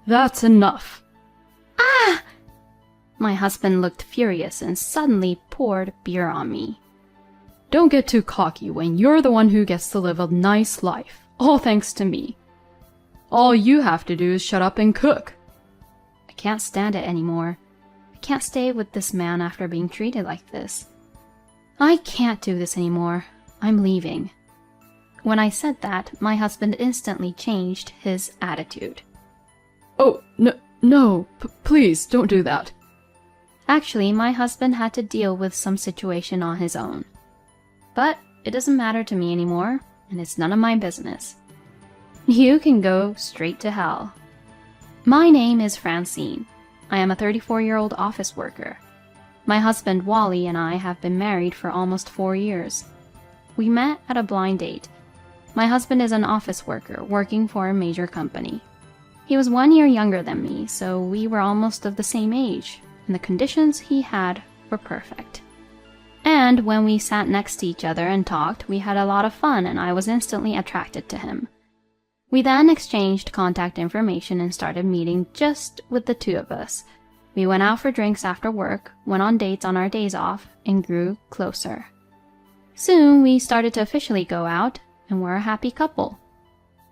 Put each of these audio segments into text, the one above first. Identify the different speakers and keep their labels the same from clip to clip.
Speaker 1: That's enough.
Speaker 2: Ah! My husband looked furious and suddenly poured beer on me.
Speaker 1: Don't get too cocky when you're the one who gets to live a nice life, all thanks to me. All you have to do is shut up and cook.
Speaker 2: I can't stand it anymore. I can't stay with this man after being treated like this. I can't do this anymore. I'm leaving. When I said that, my husband instantly changed his attitude.
Speaker 1: Oh, no, please don't do that.
Speaker 2: Actually, my husband had to deal with some situation on his own. But it doesn't matter to me anymore, and it's none of my business. You can go straight to hell. My name is Francine. I am a 34-year-old office worker. My husband Wally and I have been married for almost 4 years. We met at a blind date. My husband is an office worker working for a major company. He was 1 year younger than me, so we were almost of the same age, and the conditions he had were perfect. And when we sat next to each other and talked, we had a lot of fun and I was instantly attracted to him. We then exchanged contact information and started meeting just with the two of us. We went out for drinks after work, went on dates on our days off, and grew closer. Soon we started to officially go out, and we're a happy couple.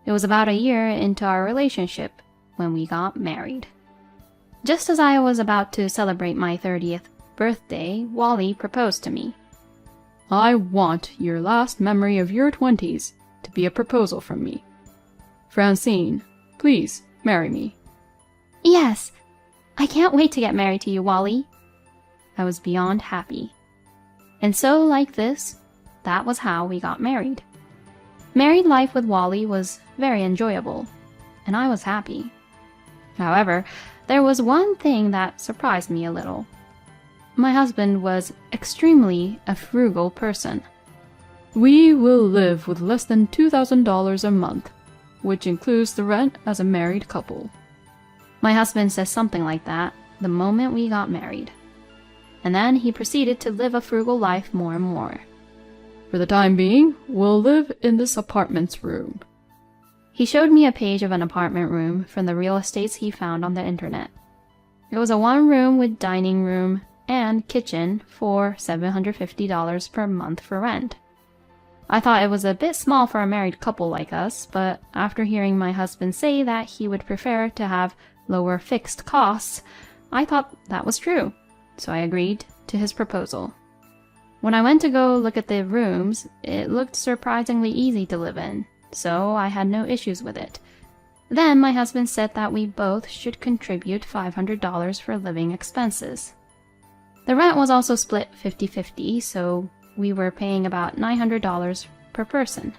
Speaker 2: It was about a year into our relationship when we got married. Just as I was about to celebrate my 30th birthday, Wally proposed to me.
Speaker 1: I want your last memory of your 20s to be a proposal from me. Francine, please marry me.
Speaker 2: Yes, I can't wait to get married to you, Wally. I was beyond happy. And so, like this, that was how we got married. Married life with Wally was very enjoyable, and I was happy. However, there was one thing that surprised me a little. My husband was extremely a frugal person.
Speaker 1: We will live with less than $2,000 a month, which includes the rent as a married couple.
Speaker 2: My husband says something like that the moment we got married. And then he proceeded to live a frugal life more and more.
Speaker 1: For the time being, we'll live in this apartment's room.
Speaker 2: He showed me a page of an apartment room from the real estates he found on the internet. It was a 1-room with dining room and kitchen for $750 per month for rent. I thought it was a bit small for a married couple like us, but after hearing my husband say that he would prefer to have lower fixed costs, I thought that was true, so I agreed to his proposal. When I went to go look at the rooms, it looked surprisingly easy to live in, so I had no issues with it. Then my husband said that we both should contribute $500 for living expenses. The rent was also split 50-50, so we were paying about $900 per person.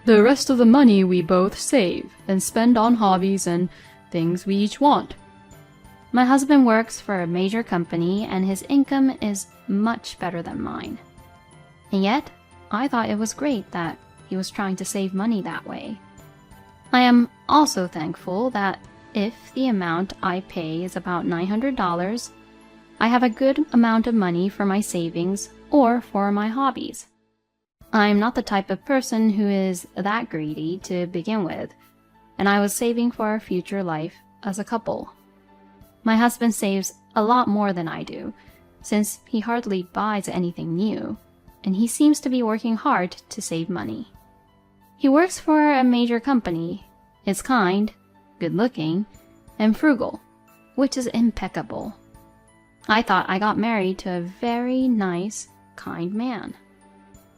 Speaker 1: The rest of the money we both save and spend on hobbies and things we each want.
Speaker 2: My husband works for a major company and his income is much better than mine. And yet, I thought it was great that he was trying to save money that way. I am also thankful that if the amount I pay is about $900, I have a good amount of money for my savings or for my hobbies. I'm not the type of person who is that greedy to begin with, and I was saving for our future life as a couple. My husband saves a lot more than I do, since he hardly buys anything new, and he seems to be working hard to save money. He works for a major company, is kind, good-looking, and frugal, which is impeccable. I thought I got married to a very nice, kind man.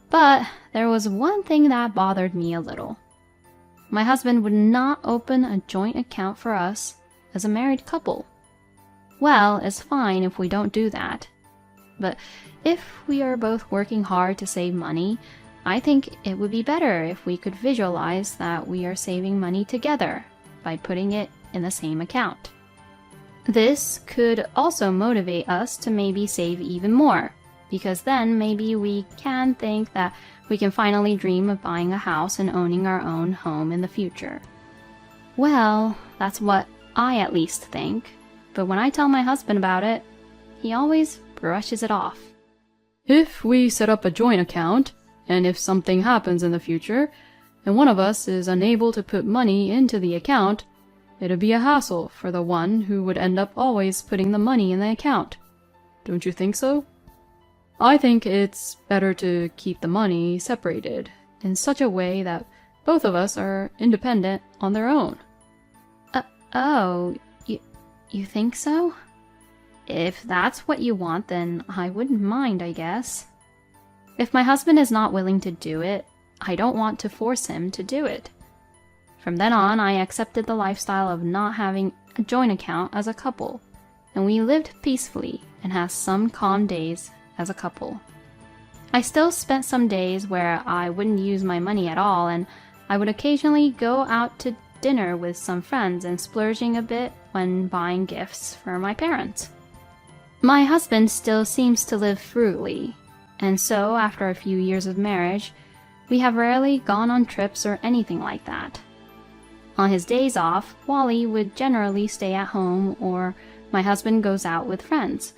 Speaker 2: But there was one thing that bothered me a little. My husband would not open a joint account for us as a married couple. Well, it's fine if we don't do that. But if we are both working hard to save money, I think it would be better if we could visualize that we are saving money together by putting it in the same account. This could also motivate us to maybe save even more, because then maybe we can think that we can finally dream of buying a house and owning our own home in the future. Well, that's what I at least think, but when I tell my husband about it, he always brushes it off.
Speaker 1: If we set up a joint account, and if something happens in the future, and one of us is unable to put money into the account, It'd be a hassle for the one who would end up always putting the money in the account. Don't you think so? I think it's better to keep the money separated in such a way that both of us are independent on their own.
Speaker 2: Oh, you think so? If that's what you want, then I wouldn't mind, I guess. If my husband is not willing to do it, I don't want to force him to do it. From then on, I accepted the lifestyle of not having a joint account as a couple, and we lived peacefully and had some calm days as a couple. I still spent some days where I wouldn't use my money at all, and I would occasionally go out to dinner with some friends and splurging a bit when buying gifts for my parents. My husband still seems to live frugally, and so after a few years of marriage, we have rarely gone on trips or anything like that. On his days off, Wally would generally stay at home or my husband goes out with friends,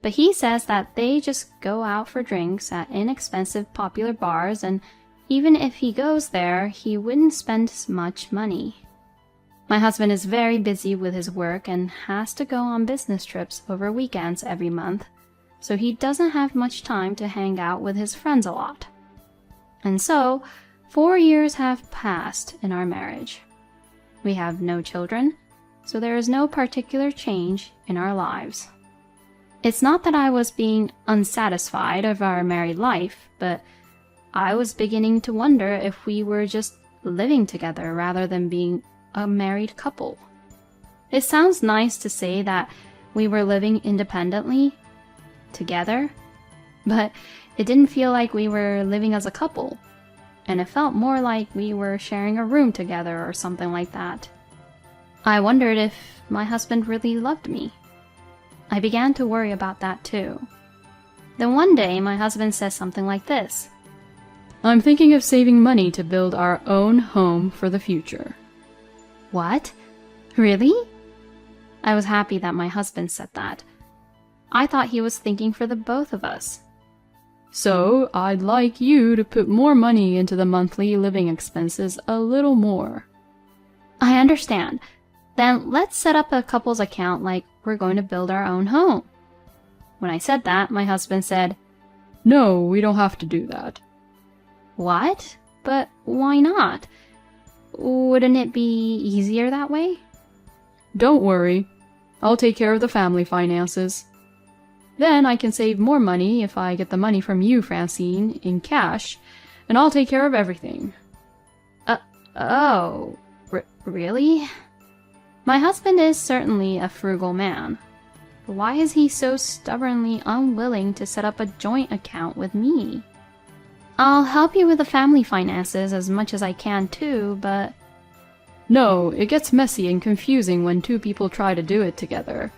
Speaker 2: but he says that they just go out for drinks at inexpensive popular bars, and even if he goes there, he wouldn't spend much money. My husband is very busy with his work and has to go on business trips over weekends every month, so he doesn't have much time to hang out with his friends a lot. And so, 4 years have passed in our marriage. We have no children, so there is no particular change in our lives. It's not that I was being unsatisfied of our married life, but I was beginning to wonder if we were just living together rather than being a married couple. It sounds nice to say that we were living independently, together, but it didn't feel like we were living as a couple, and it felt more like we were sharing a room together or something like that. I wondered if my husband really loved me. I began to worry about that too. Then one day my husband says something like this:
Speaker 1: I'm thinking of saving money to build our own home for the future.
Speaker 2: What? Really? I was happy that my husband said that. I thought he was thinking for the both of us.
Speaker 1: So, I'd like you to put more money into the monthly living expenses, a little more.
Speaker 2: I understand. Then let's set up a couple's account like we're going to build our own home. When I said that, my husband said,
Speaker 1: No, we don't have to do that.
Speaker 2: What? But why not? Wouldn't it be easier that way?
Speaker 1: Don't worry. I'll take care of the family finances. Then I can save more money if I get the money from you, Francine, in cash, and I'll take care of everything.
Speaker 2: Really? My husband is certainly a frugal man. Why is he so stubbornly unwilling to set up a joint account with me? I'll help you with the family finances as much as I can too, but...
Speaker 1: No, it gets messy and confusing when two people try to do it together.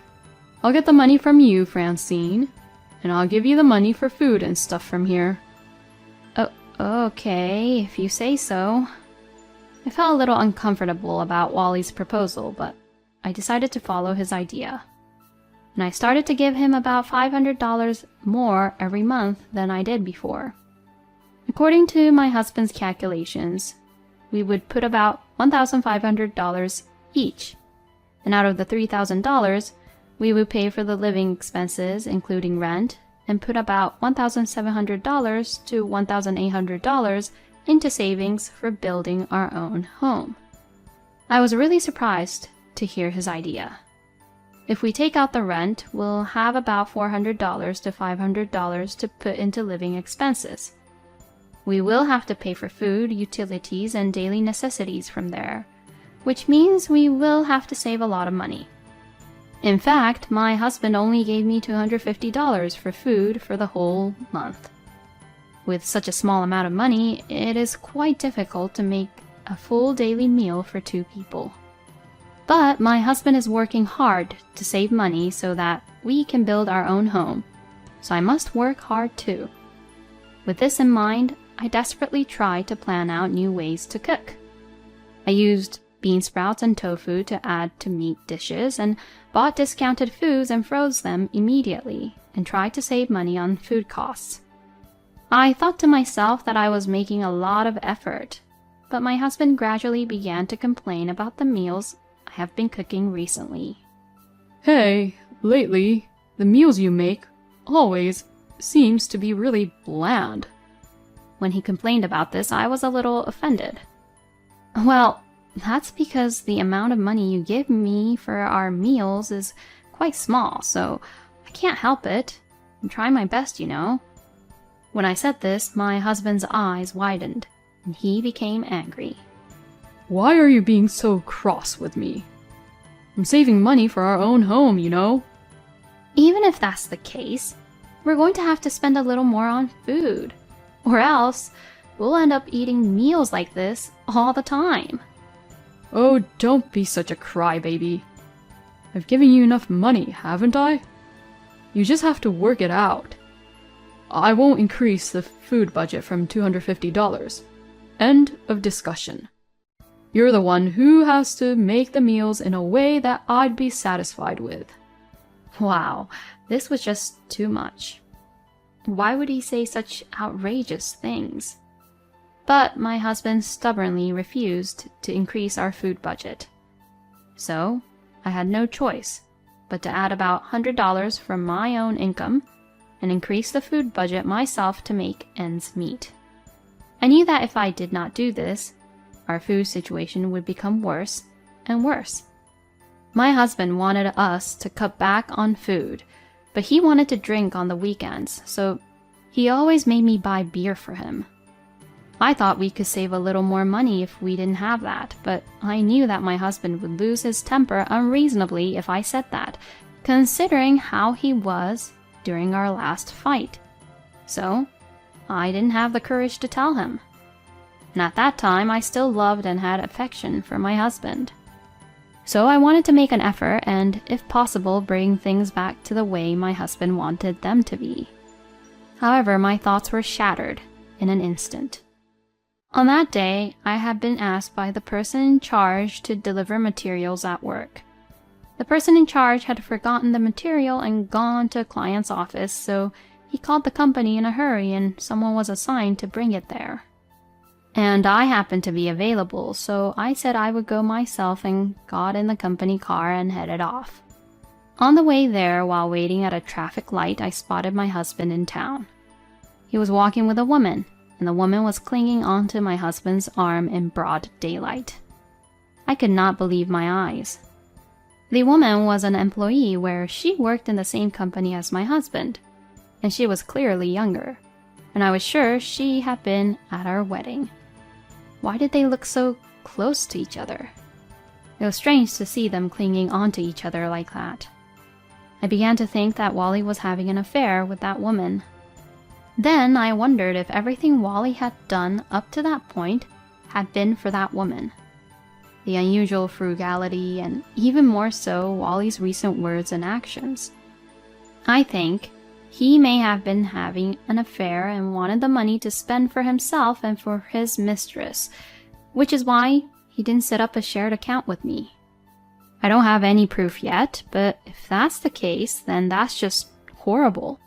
Speaker 1: I'll get the money from you, Francine, and I'll give you the money for food and stuff from here.
Speaker 2: Okay, if you say so. I felt a little uncomfortable about Wally's proposal, but I decided to follow his idea. And I started to give him about $500 more every month than I did before. According to my husband's calculations, we would put about $1,500 each, and out of the $3,000, we would pay for the living expenses, including rent, and put about $1,700 to $1,800 into savings for building our own home. I was really surprised to hear his idea. If we take out the rent, we'll have about $400 to $500 to put into living expenses. We will have to pay for food, utilities, and daily necessities from there, which means we will have to save a lot of money. In fact, my husband only gave me $250 for food for the whole month. With such a small amount of money, it is quite difficult to make a full daily meal for two people. But my husband is working hard to save money so that we can build our own home, so I must work hard too. With this in mind, I desperately tried to plan out new ways to cook. I used bean sprouts and tofu to add to meat dishes, and bought discounted foods and froze them immediately, and tried to save money on food costs. I thought to myself that I was making a lot of effort, but my husband gradually began to complain about the meals I have been cooking recently.
Speaker 1: Hey, lately, the meals you make always seems to be really bland.
Speaker 2: When he complained about this, I was a little offended. Well, that's because the amount of money you give me for our meals is quite small, so I can't help it. I'm trying my best, you know. When I said this, my husband's eyes widened, and he became angry.
Speaker 1: Why are you being so cross with me? I'm saving money for our own home, you know.
Speaker 2: Even if that's the case, we're going to have to spend a little more on food. Or else, we'll end up eating meals like this all the time.
Speaker 1: Oh, don't be such a crybaby. I've given you enough money, haven't I? You just have to work it out. I won't increase the food budget from $250. End of discussion. You're the one who has to make the meals in a way that I'd be satisfied with.
Speaker 2: Wow, this was just too much. Why would he say such outrageous things? But my husband stubbornly refused to increase our food budget. So, I had no choice but to add about $100 from my own income and increase the food budget myself to make ends meet. I knew that if I did not do this, our food situation would become worse and worse. My husband wanted us to cut back on food, but he wanted to drink on the weekends, so he always made me buy beer for him. I thought we could save a little more money if we didn't have that, but I knew that my husband would lose his temper unreasonably if I said that, considering how he was during our last fight. So, I didn't have the courage to tell him. And at that time, I still loved and had affection for my husband. So I wanted to make an effort and, if possible, bring things back to the way my husband wanted them to be. However, my thoughts were shattered in an instant. On that day, I had been asked by the person in charge to deliver materials at work. The person in charge had forgotten the material and gone to a client's office, so he called the company in a hurry and someone was assigned to bring it there. And I happened to be available, so I said I would go myself and got in the company car and headed off. On the way there, while waiting at a traffic light, I spotted my husband in town. He was walking with a woman, and the woman was clinging onto my husband's arm in broad daylight. I could not believe my eyes. The woman was an employee where she worked in the same company as my husband, and she was clearly younger, and I was sure she had been at our wedding. Why did they look so close to each other? It was strange to see them clinging onto each other like that. I began to think that Wally was having an affair with that woman. Then I wondered if everything Wally had done up to that point had been for that woman. The unusual frugality, and even more so, Wally's recent words and actions. I think he may have been having an affair and wanted the money to spend for himself and for his mistress, which is why he didn't set up a shared account with me. I don't have any proof yet, but if that's the case, then that's just horrible.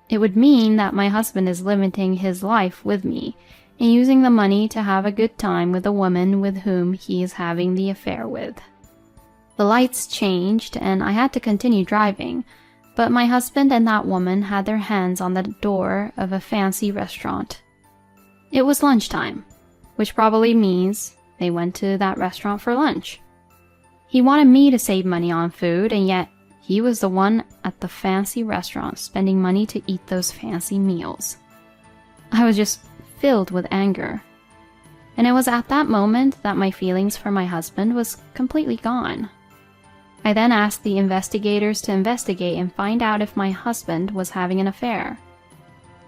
Speaker 2: It would mean that my husband is limiting his life with me and using the money to have a good time with the woman with whom he is having the affair with. The lights changed and I had to continue driving, but my husband and that woman had their hands on the door of a fancy restaurant. It was lunchtime, which probably means they went to that restaurant for lunch. He wanted me to save money on food, and yet he was the one at the fancy restaurant spending money to eat those fancy meals. I was just filled with anger. And it was at that moment that my feelings for my husband was completely gone. I then asked the investigators to investigate and find out if my husband was having an affair.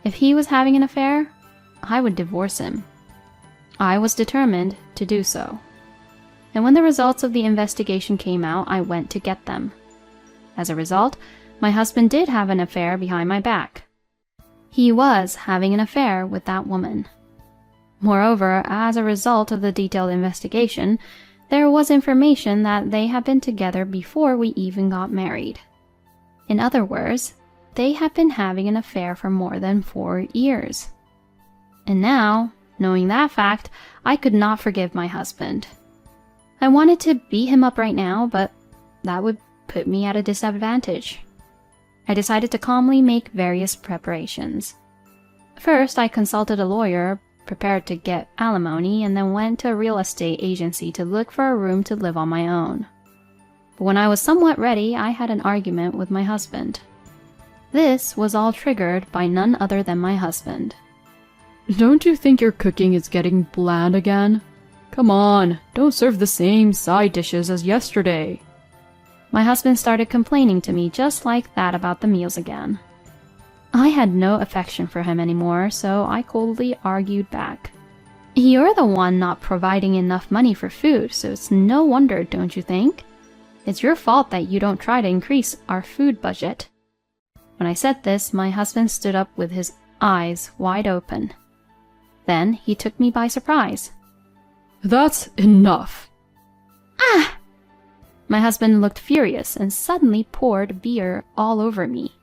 Speaker 2: If he was having an affair, I would divorce him. I was determined to do so. And when the results of the investigation came out, I went to get them. As a result, my husband did have an affair behind my back. He was having an affair with that woman. Moreover, as a result of the detailed investigation, there was information that they had been together before we even got married. In other words, they had been having an affair for more than 4 years. And now, knowing that fact, I could not forgive my husband. I wanted to beat him up right now, but that would put me at a disadvantage. I decided to calmly make various preparations. First, I consulted a lawyer, prepared to get alimony, and then went to a real estate agency to look for a room to live on my own. But when I was somewhat ready, I had an argument with my husband. This was all triggered by none other than my husband.
Speaker 1: Don't you think your cooking is getting bland again? Come on, don't serve the same side dishes as yesterday.
Speaker 2: My husband started complaining to me just like that about the meals again. I had no affection for him anymore, so I coldly argued back. You're the one not providing enough money for food, so it's no wonder, don't you think? It's your fault that you don't try to increase our food budget. When I said this, my husband stood up with his eyes wide open. Then he took me by surprise.
Speaker 1: That's enough.
Speaker 2: Ah! My husband looked furious and suddenly poured beer all over me.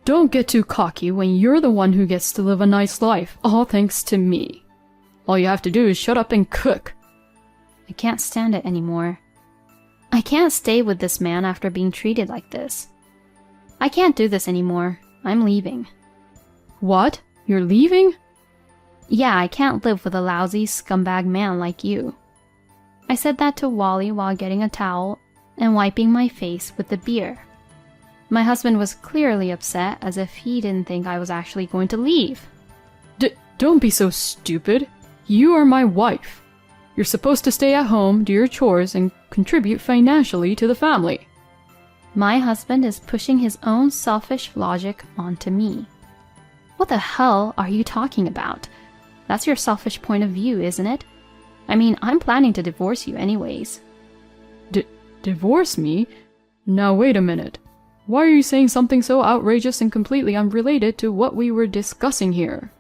Speaker 1: Don't get too cocky when you're the one who gets to live a nice life, all thanks to me. All you have to do is shut up and cook.
Speaker 2: I can't stand it anymore. I can't stay with this man after being treated like this. I can't do this anymore. I'm leaving.
Speaker 1: What? You're leaving?
Speaker 2: Yeah, I can't live with a lousy scumbag man like you. I said that to Wally while getting a towel and wiping my face with the beer. My husband was clearly upset, as if he didn't think I was actually going to leave.
Speaker 1: Don't be so stupid. You are my wife. You're supposed to stay at home, do your chores, and contribute financially to the family.
Speaker 2: My husband is pushing his own selfish logic onto me. What the hell are you talking about? That's your selfish point of view, isn't it? I mean, I'm planning to divorce you anyways.
Speaker 1: Divorce me? Now wait a minute. Why are you saying something so outrageous and completely unrelated to what we were discussing here?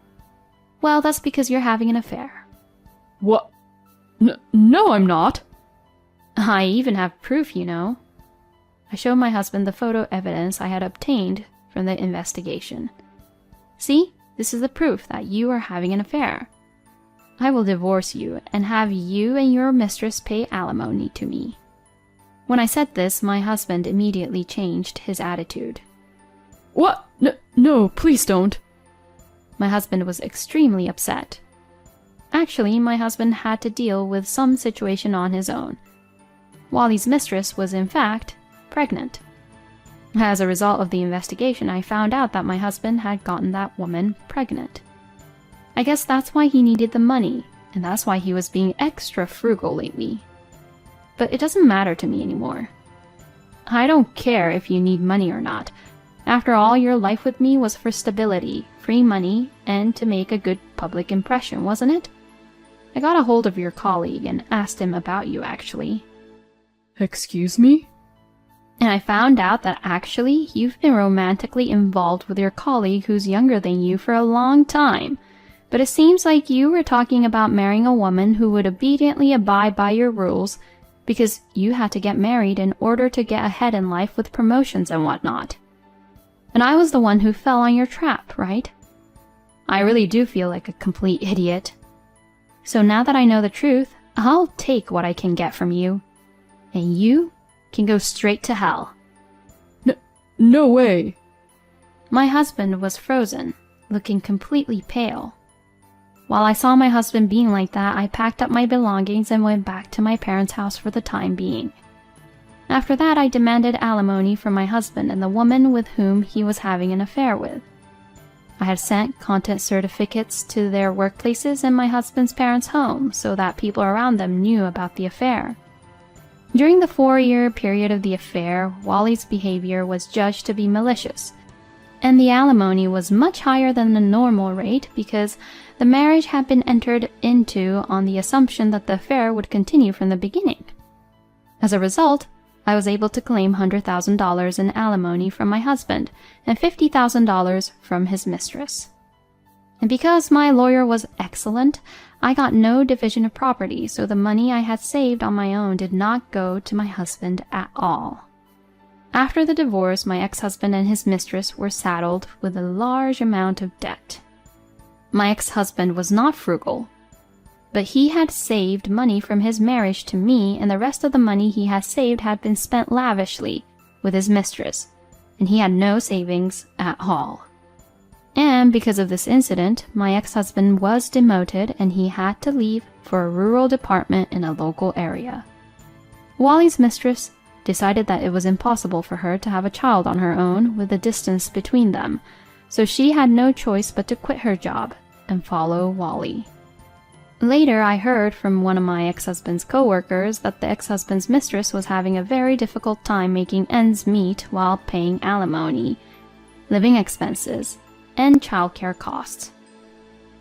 Speaker 2: Well, that's because you're having an affair.
Speaker 1: What? No, I'm not.
Speaker 2: I even have proof, you know. I showed my husband the photo evidence I had obtained from the investigation. See, this is the proof that you are having an affair. I will divorce you and have you and your mistress pay alimony to me. When I said this, my husband immediately changed his attitude.
Speaker 1: What? No, please don't.
Speaker 2: My husband was extremely upset. Actually, my husband had to deal with some situation on his own. Wally's mistress was, in fact, pregnant. As a result of the investigation, I found out that my husband had gotten that woman pregnant. I guess that's why he needed the money, and that's why he was being extra frugal lately. But it doesn't matter to me anymore. I don't care if you need money or not. After all, your life with me was for stability, free money, and to make a good public impression, wasn't it? I got a hold of your colleague and asked him about you, actually.
Speaker 1: Excuse me?
Speaker 2: And I found out that actually you've been romantically involved with your colleague who's younger than you for a long time. But it seems like you were talking about marrying a woman who would obediently abide by your rules because you had to get married in order to get ahead in life with promotions and whatnot. And I was the one who fell on your trap, right? I really do feel like a complete idiot. So now that I know the truth, I'll take what I can get from you. And you can go straight to hell.
Speaker 1: No way.
Speaker 2: My husband was frozen, looking completely pale. While I saw my husband being like that, I packed up my belongings and went back to my parents' house for the time being. After that, I demanded alimony from my husband and the woman with whom he was having an affair with. I had sent content certificates to their workplaces and my husband's parents' home so that people around them knew about the affair. During the 4-year period of the affair, Wally's behavior was judged to be malicious, and the alimony was much higher than the normal rate because the marriage had been entered into on the assumption that the affair would continue from the beginning. As a result, I was able to claim $100,000 in alimony from my husband and $50,000 from his mistress. And because my lawyer was excellent, I got no division of property, so the money I had saved on my own did not go to my husband at all. After the divorce, my ex-husband and his mistress were saddled with a large amount of debt. My ex-husband was not frugal. But he had saved money from his marriage to me, and the rest of the money he had saved had been spent lavishly with his mistress, and he had no savings at all. And because of this incident, my ex-husband was demoted and he had to leave for a rural department in a local area. Wally's mistress decided that it was impossible for her to have a child on her own with the distance between them, so she had no choice but to quit her job and follow Wally. Later, I heard from one of my ex-husband's co-workers that the ex-husband's mistress was having a very difficult time making ends meet while paying alimony, living expenses, and childcare costs.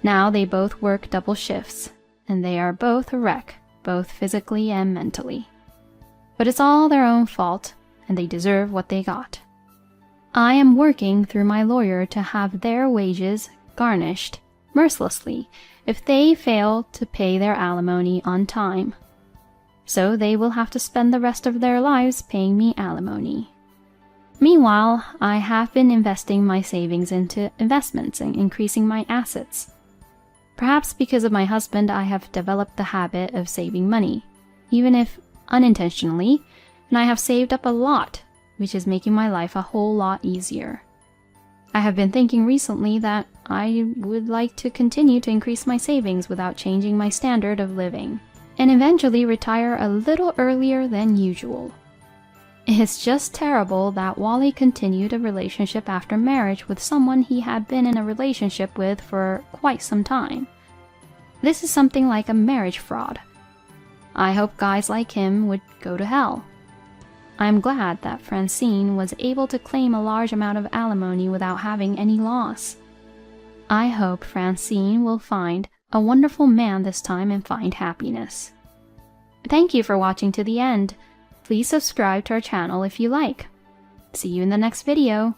Speaker 2: Now they both work double shifts, and they are both a wreck, both physically and mentally. But it's all their own fault, and they deserve what they got. I am working through my lawyer to have their wages garnished mercilessly if they fail to pay their alimony on time. So they will have to spend the rest of their lives paying me alimony. Meanwhile, I have been investing my savings into investments and increasing my assets. Perhaps because of my husband, I have developed the habit of saving money, even if unintentionally, and I have saved up a lot, which is making my life a whole lot easier. I have been thinking recently that I would like to continue to increase my savings without changing my standard of living, and eventually retire a little earlier than usual. It's just terrible that Wally continued a relationship after marriage with someone he had been in a relationship with for quite some time. This is something like a marriage fraud. I hope guys like him would go to hell. I'm glad that Francine was able to claim a large amount of alimony without having any loss. I hope Francine will find a wonderful man this time and find happiness. Thank you for watching to the end. Please subscribe to our channel if you like. See you in the next video.